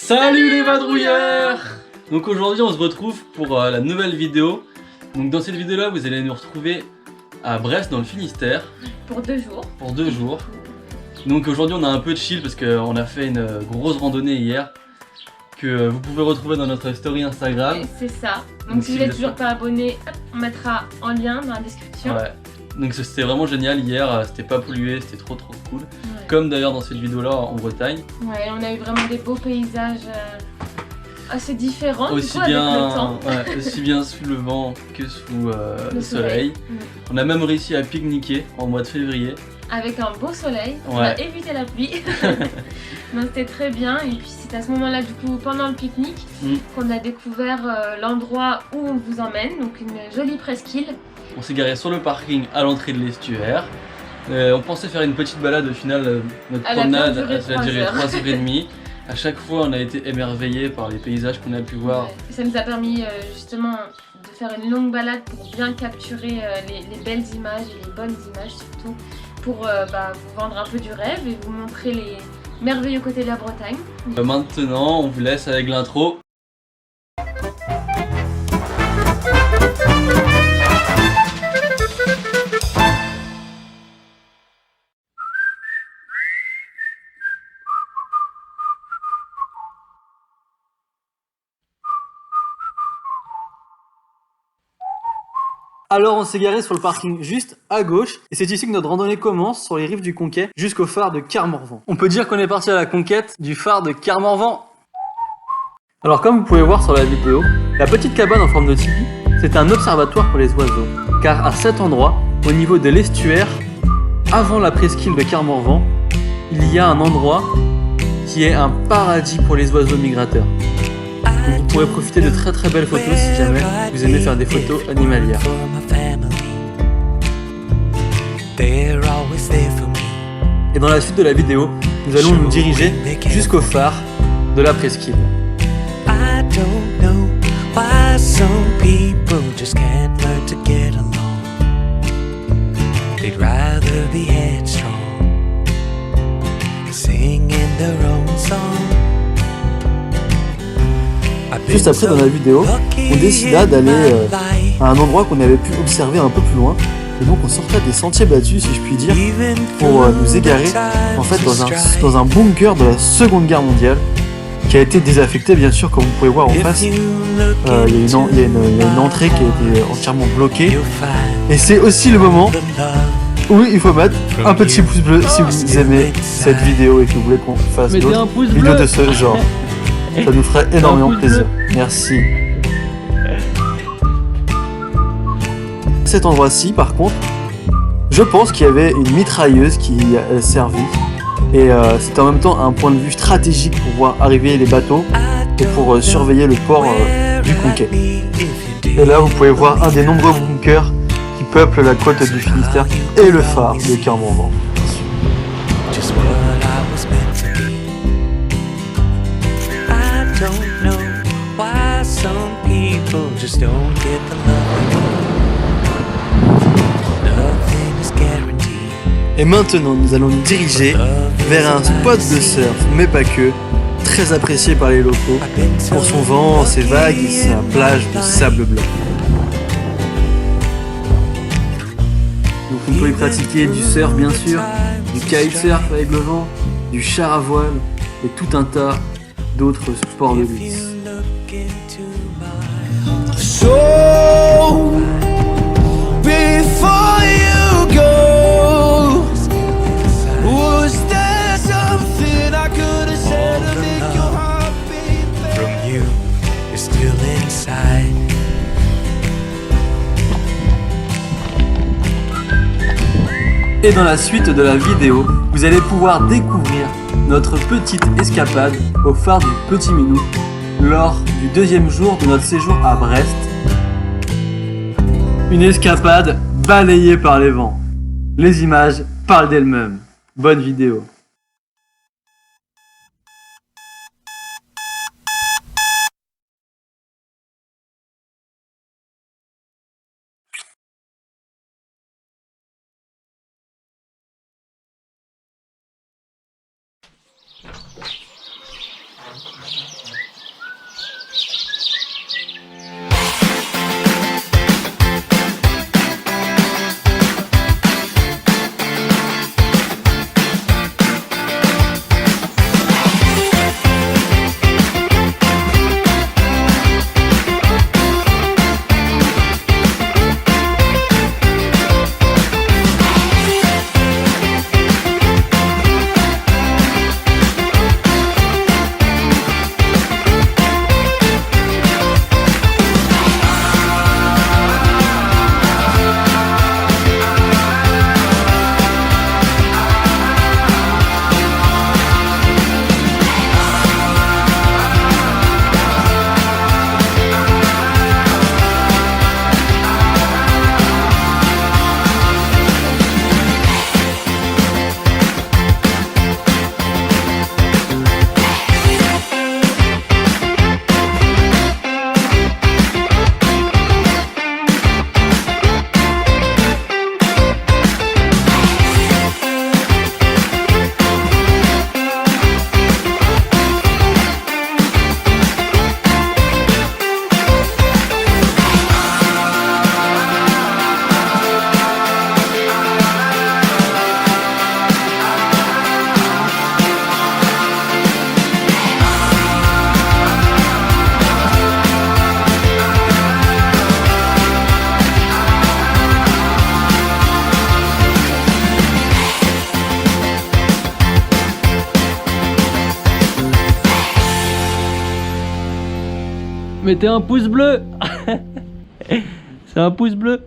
Salut les vadrouilleurs! Donc aujourd'hui on se retrouve pour la nouvelle vidéo. Donc dans cette vidéo là vous allez nous retrouver à Brest dans le Finistère. Pour 2 jours. Pour 2 jours. Donc aujourd'hui on a un peu de chill parce qu'on a fait une grosse randonnée hier que vous pouvez retrouver dans notre story Instagram. C'est ça. Donc si vous n'êtes toujours pas abonné, on mettra en lien dans la description. Ouais. Donc c'était vraiment génial hier, c'était pas pollué, c'était trop cool. Ouais. Comme d'ailleurs dans cette vidéo là en Bretagne. Ouais, on a eu vraiment des beaux paysages assez différents aussi, avec le temps. Ouais, aussi bien sous le vent que sous le soleil. On a même réussi à pique-niquer en mois de février. Avec un beau soleil, on a évité la pluie. Donc c'était très bien. Et puis c'est à ce moment là du coup pendant le pique-nique qu'on a découvert l'endroit où on vous emmène. Donc une jolie presqu'île. On s'est garé sur le parking à l'entrée de l'estuaire. On pensait faire une petite balade, au final notre promenade a duré 3h30. À chaque fois on a été émerveillés par les paysages qu'on a pu voir. Ouais. Ça nous a permis justement de faire une longue balade pour bien capturer les belles images et les bonnes images surtout. Pour vous vendre un peu du rêve et vous montrer les merveilleux côtés de la Bretagne. Maintenant on vous laisse avec l'intro. Alors on s'est garé sur le parking juste à gauche et c'est ici que notre randonnée commence sur les rives du Conquet jusqu'au phare de Carmorvan. On peut dire qu'on est parti à la conquête du phare de Carmorvan. Alors comme vous pouvez voir sur la vidéo, la petite cabane en forme de tipi, c'est un observatoire pour les oiseaux. Car à cet endroit, au niveau de l'estuaire, avant la presqu'île de Carmorvan, il y a un endroit qui est un paradis pour les oiseaux migrateurs. Vous pourrez profiter de très belles photos si jamais vous aimez faire des photos animalières. Et dans la suite de la vidéo, nous allons nous diriger jusqu'au phare de la presqu'île. Juste après dans la vidéo, on décida d'aller à un endroit qu'on avait pu observer un peu plus loin. Et donc on sortait des sentiers battus, si je puis dire, pour nous égarer en fait dans un bunker de la Seconde Guerre mondiale qui a été désaffecté, bien sûr, comme vous pouvez voir en face. Il y a une entrée qui a été entièrement bloquée. Et c'est aussi le moment où il faut mettre un petit pouce bleu si vous aimez cette vidéo et que vous voulez qu'on fasse d'autres vidéos de ce genre. Ça nous ferait énormément plaisir. Merci. Cet endroit-ci, par contre, je pense qu'il y avait une mitrailleuse qui a servi. Et c'était en même temps un point de vue stratégique pour voir arriver les bateaux et pour surveiller le port du Conquet. Et là, vous pouvez voir un des nombreux bunkers qui peuplent la côte du Finistère et le phare de Carmorvan. Et maintenant, nous allons nous diriger vers un spot de surf, mais pas que, très apprécié par les locaux, pour son vent, ses vagues et sa plage de sable blanc. Donc on peut y pratiquer du surf bien sûr, du kitesurf avec le vent, du char à voile et tout un tas d'autres sports de glisse. Et dans la suite de la vidéo, vous allez pouvoir découvrir notre petite escapade au phare du Petit Minou lors du 2e jour de notre séjour à Brest. Une escapade balayée par les vents. Les images parlent d'elles-mêmes. Bonne vidéo. Mettez un pouce bleu. C'est un pouce bleu.